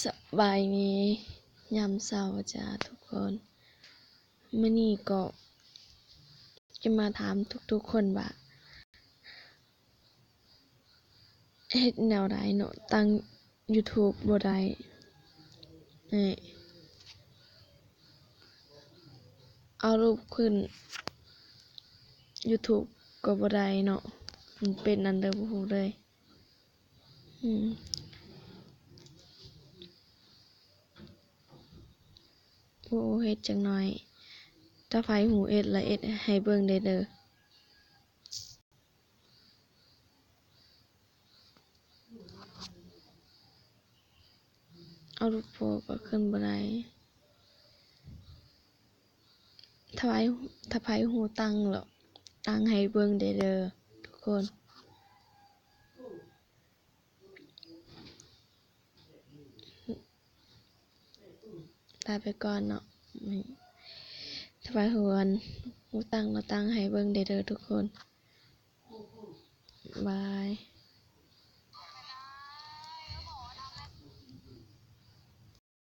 สบายนี้ยามเช้าจ้าทุกคนมื้อนี้ก็จะมาถามทุกๆคนว่าเฮ็ดแนวใดเนาะตั้ง YouTube บ่ได้เอารูปขึ้น YouTube ก็บ่ได้เนาะมันเป็นอันเด้อบ่ฮู้เลยโอ้เฮ็ดจักหน่อยถ้าไผฮู้เอ็ดละเอ็ดให้เบิ่งได้เด้อเอารูปโพสก็ขึ้นบ่ได้ถ้าไผฮู้ตั้งแล้วตั้งให้เบิ่งได้เด้อทุกคนลาไปก่อนเนาะถ้าไผฮู้ตั้งแล้วตั้งให้เบิ่งได้เด้อทุกคนบาย